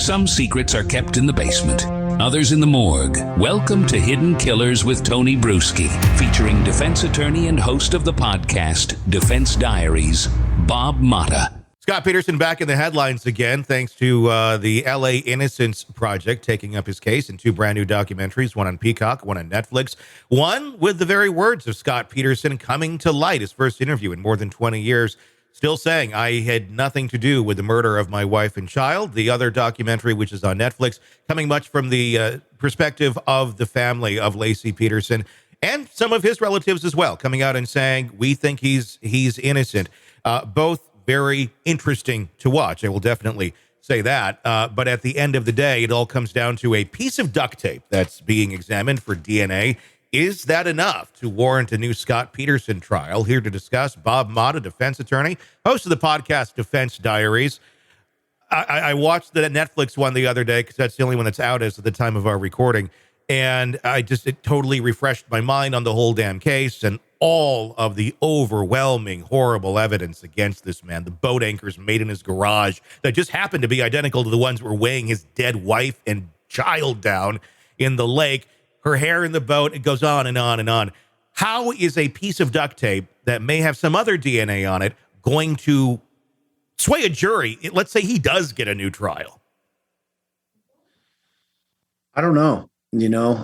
Some secrets are kept in the basement, others in the morgue. Welcome to Hidden Killers with Tony Brueski, featuring defense attorney and host of the podcast, Defense Diaries, Bob Motta. Scott Peterson back in the headlines again, thanks to the LA Innocence Project taking up his case in two brand new documentaries, one on Peacock, one on Netflix, one with the very words of Scott Peterson coming to light, his first interview in more than 20 years, still saying, I had nothing to do with the murder of my wife and child. The other documentary, which is on Netflix, coming much from the perspective of the family of Laci Peterson and some of his relatives as well, coming out and saying, we think he's innocent. Both very interesting to watch. I will definitely say that. But at the end of the day, it all comes down to a piece of duct tape that's being examined for DNA. Is that enough to warrant a new Scott Peterson trial? Here to discuss, Bob Motta, defense attorney, host of the podcast Defense Diaries. I watched the Netflix one the other day because that's the only one that's out as of the time of our recording. And it totally refreshed my mind on the whole damn case and all of the overwhelming, horrible evidence against this man. The boat anchors made in his garage that just happened to be identical to the ones that were weighing his dead wife and child down in the lake. Her hair in the boat, it goes on and on and on. How is a piece of duct tape that may have some other DNA on it going to sway a jury? Let's say he does get a new trial. I don't know.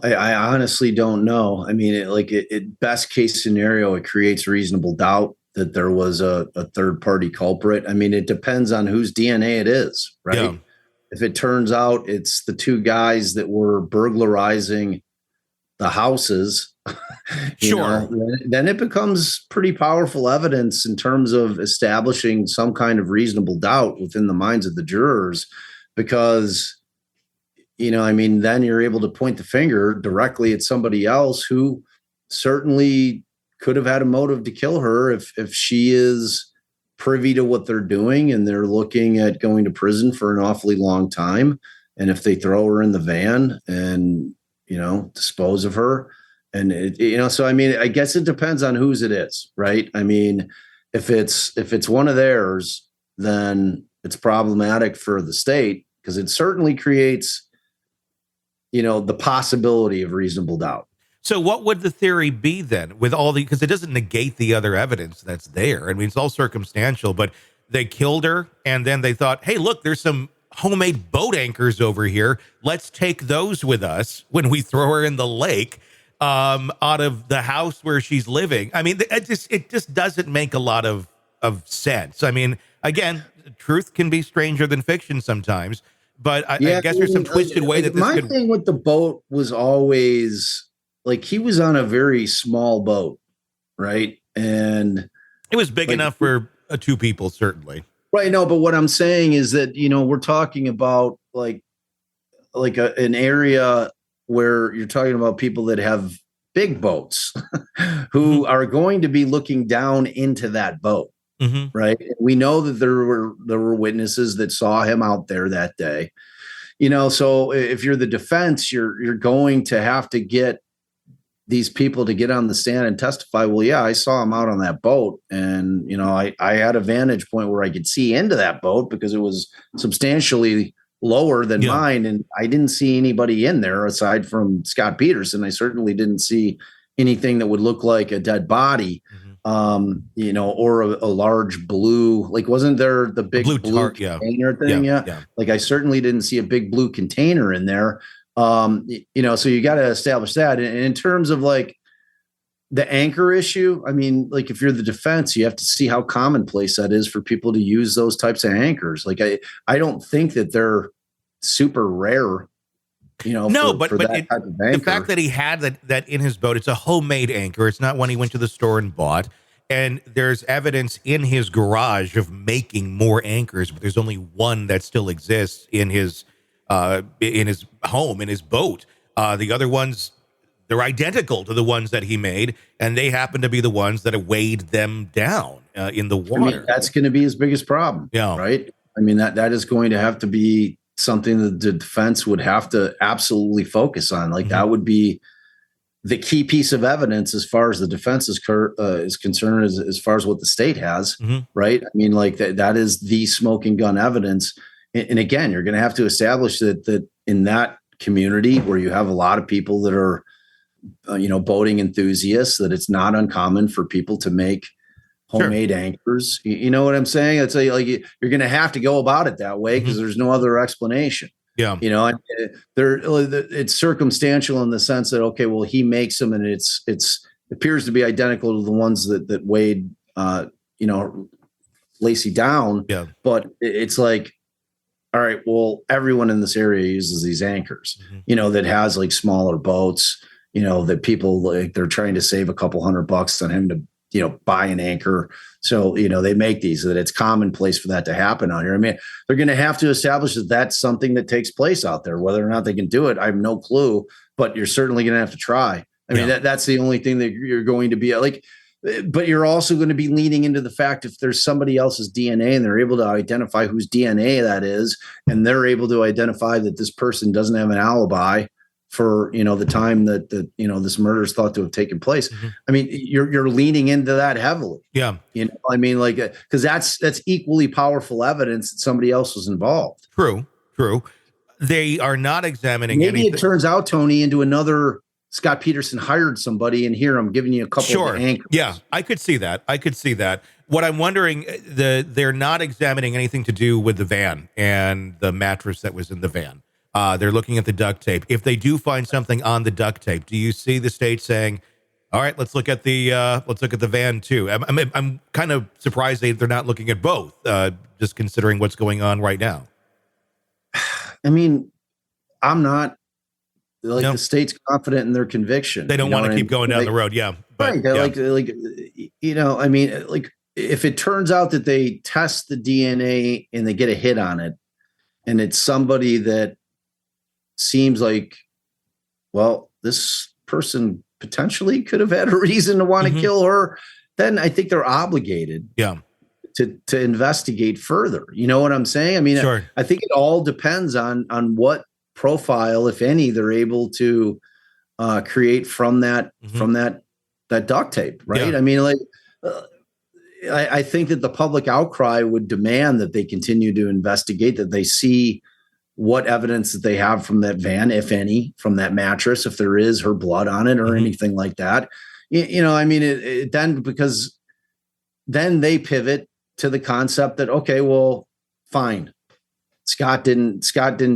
I honestly don't know. I mean, best case scenario, it creates reasonable doubt that there was a third party culprit. I mean, it depends on whose DNA it is, right? Yeah. If it turns out it's the two guys that were burglarizing the houses, sure, then it becomes pretty powerful evidence in terms of establishing some kind of reasonable doubt within the minds of the jurors, because then you're able to point the finger directly at somebody else who certainly could have had a motive to kill her if she is privy to what they're doing and they're looking at going to prison for an awfully long time. And if they throw her in the van and, dispose of her and so, I mean, I guess it depends on whose it is, right? I mean, if it's one of theirs, then it's problematic for the state because it certainly creates the possibility of reasonable doubt. So what would the theory be then with all because it doesn't negate the other evidence that's there. I mean, it's all circumstantial, but they killed her and then they thought, hey, look, there's some homemade boat anchors over here. Let's take those with us when we throw her in the lake out of the house where she's living. I mean, it just doesn't make a lot of sense. I mean, again, truth can be stranger than fiction sometimes. But I guess there's some twisted way that this my thing with the boat was always he was on a very small boat, right? And it was big enough for two people, certainly. Right. No, but what I'm saying is that, we're talking about an area where you're talking about people that have big boats who are going to be looking down into that boat. Mm-hmm. Right. We know that there were witnesses that saw him out there that day, so if you're the defense, you're going to have to get these people to get on the stand and testify. Well, yeah, I saw him out on that boat and, I had a vantage point where I could see into that boat because it was substantially lower than mine. And I didn't see anybody in there aside from Scott Peterson. I certainly didn't see anything that would look like a dead body. Mm-hmm. Or a large blue, wasn't there the big blue container thing? Yeah. I certainly didn't see a big blue container in there. So you got to establish that. And in terms of the anchor issue, I mean, if you're the defense, you have to see how commonplace that is for people to use those types of anchors. I don't think that they're super rare. But the fact that he had that in his boat, it's a homemade anchor. It's not one he went to the store and bought. And there's evidence in his garage of making more anchors, but there's only one that still exists in his home, in his boat. The other ones, they're identical to the ones that he made, and they happen to be the ones that have weighed them down in the water. I mean, that's going to be his biggest problem, right? I mean, that is going to have to be something that the defense would have to absolutely focus on. Mm-hmm. That would be the key piece of evidence as far as the defense is concerned, as far as what the state has, mm-hmm. right? I mean, that is the smoking gun evidence. and again, you're going to have to establish that in that community where you have a lot of people that are, boating enthusiasts, that it's not uncommon for people to make homemade anchors. You know what I'm saying? It's like you're going to have to go about it that way because there's no other explanation. Yeah. It's circumstantial in the sense that, okay, well, he makes them and it appears to be identical to the ones that weighed, Laci down. Yeah. But it's like, all right, well, everyone in this area uses these anchors, that has like smaller boats, that people like, they're trying to save a couple $100 on him to, buy an anchor. So, they make these, that it's commonplace for that to happen out here. I mean, they're going to have to establish that that's something that takes place out there. Whether or not they can do it, I have no clue, but you're certainly going to have to try. I mean, that's the only thing that you're going to be like, but you're also going to be leaning into the fact if there's somebody else's DNA and they're able to identify whose DNA that is, and they're able to identify that this person doesn't have an alibi for, the time that this murder is thought to have taken place. I mean, you're leaning into that heavily. Yeah. I mean, like, because that's equally powerful evidence that somebody else was involved. True. They are not examining Maybe anything. It turns out, Tony, into another Scott Peterson hired somebody, and here I'm giving you a couple of anchors. Yeah, I could see that. What I'm wondering, they're not examining anything to do with the van and the mattress that was in the van. They're looking at the duct tape. If they do find something on the duct tape, do you see the state saying, "All right, let's look at the van too"? I'm kind of surprised they're not looking at both, just considering what's going on right now. I mean, I'm not. The state's confident in their conviction. They don't want to keep going down the road. Yeah. But, right. I mean, like if it turns out that they test the DNA and they get a hit on it and it's somebody that seems like, well, this person potentially could have had a reason to want to kill her, then I think they're obligated to investigate further. You know what I'm saying? I mean, sure. I think it all depends on what profile, if any, they're able to create from that duct tape, right? Yeah. I mean, like, I think that the public outcry would demand that they continue to investigate, that they see what evidence that they have from that van, if any, from that mattress, if there is her blood on it or anything like that. I mean, because then they pivot to the concept that, okay, well, fine. Scott didn't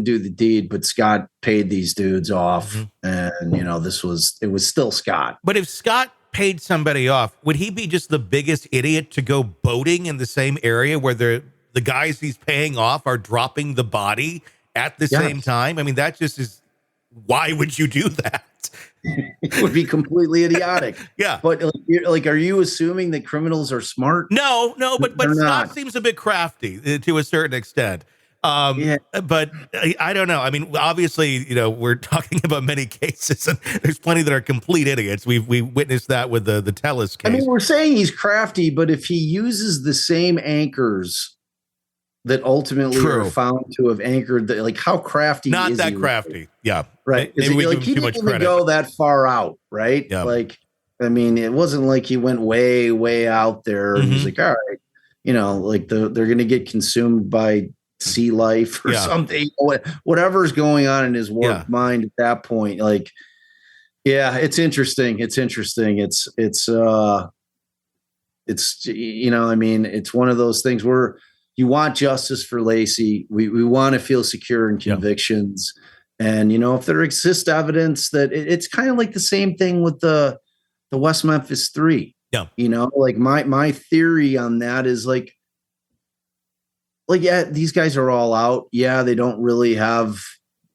do the deed, but Scott paid these dudes off, and it was still Scott. But if Scott paid somebody off, would he be just the biggest idiot to go boating in the same area where the guys he's paying off are dropping the body at the same time? I mean, that just is. Why would you do that? It would be completely idiotic. Yeah. But are you assuming that criminals are smart? No, but They're Scott not. seems a bit crafty to a certain extent. But I don't know. I mean, obviously, we're talking about many cases, and there's plenty that are complete idiots. We witnessed that with the Tellis case. I mean, we're saying he's crafty, but if he uses the same anchors that ultimately are found to have anchored, like how crafty? Not is that he crafty. Yeah, right. Maybe we give him too much He credit. didn't go that far out, right? Yeah. Like, I mean, it wasn't like he went way, way out there. And he's like, all right, like they're going to get consumed by sea life or something, whatever's going on in his warped mind at that point. Like, it's interesting. It's I mean, it's one of those things where you want justice for Laci. We want to feel secure in convictions. And, if there exists evidence that it's kind of like the same thing with the West Memphis 3, like my theory on that is like, these guys are all out. Yeah, they don't really have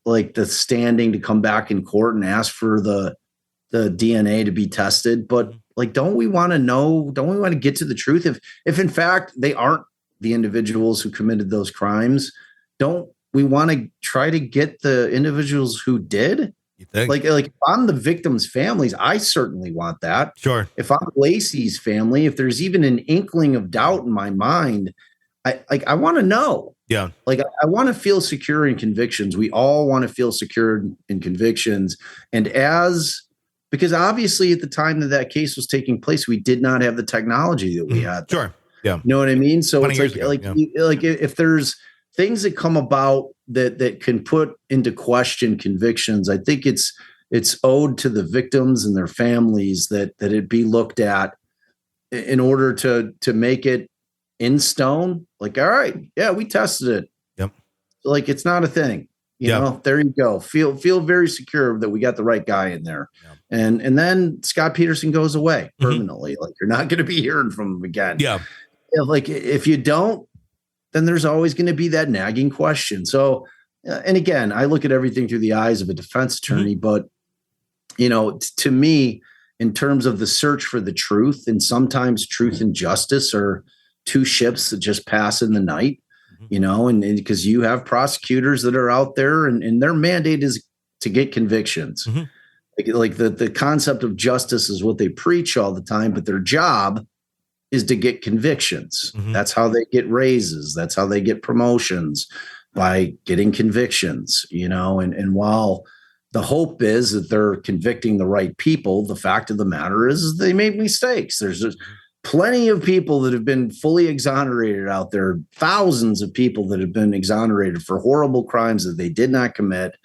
like the standing to come back in court and ask for the DNA to be tested. But like, don't we want to know? Don't we want to get to the truth? If in fact they aren't the individuals who committed those crimes, don't we want to try to get the individuals who did? You think? Like if I'm the victims' families, I certainly want that. Sure. If I'm Laci's family, if there's even an inkling of doubt in my mind, I want to know. Yeah. Like I want to feel secure in convictions. We all want to feel secure in convictions. And because obviously at the time that case was taking place, we did not have the technology that we had. Sure. Yeah. You know what I mean? So it's ago, if there's things that come about that can put into question convictions, I think it's owed to the victims and their families that it be looked at in order to make it in stone. Like, all right, yeah, we tested it. Yep. Like, it's not a thing. You know, there you go. Feel very secure that we got the right guy in there. Yep. And then Scott Peterson goes away permanently. Like, you're not going to be hearing from him again. Yeah. Like, if you don't, then there's always going to be that nagging question. So, and again, I look at everything through the eyes of a defense attorney, but, you know, to me, in terms of the search for the truth, and sometimes truth and justice are two ships that just pass in the night, you know, and because you have prosecutors that are out there and their mandate is to get convictions. Like the concept of justice is what they preach all the time, but their job is to get convictions. That's how they get raises. That's how they get promotions, by getting convictions, you know, and while the hope is that they're convicting the right people, the fact of the matter is they made mistakes. There's plenty of people that have been fully exonerated out there, thousands of people that have been exonerated for horrible crimes that they did not commit,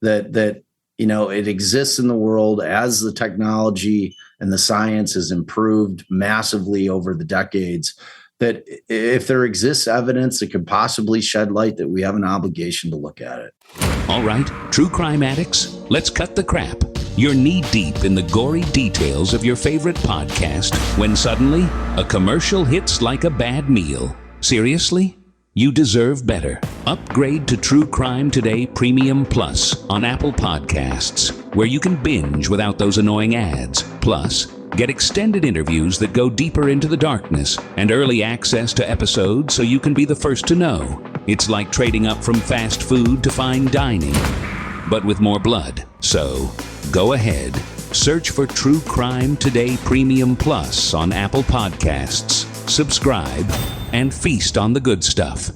that you know, it exists in the world as the technology and the science has improved massively over the decades, that if there exists evidence that could possibly shed light, that we have an obligation to look at it. All right, true crime addicts, let's cut the crap. You're knee-deep in the gory details of your favorite podcast when suddenly a commercial hits like a bad meal. Seriously? You deserve better. Upgrade to True Crime Today Premium Plus on Apple Podcasts, where you can binge without those annoying ads. Plus, get extended interviews that go deeper into the darkness and early access to episodes so you can be the first to know. It's like trading up from fast food to fine dining, but with more blood. So, go ahead. Search for True Crime Today Premium Plus on Apple Podcasts. Subscribe and feast on the good stuff.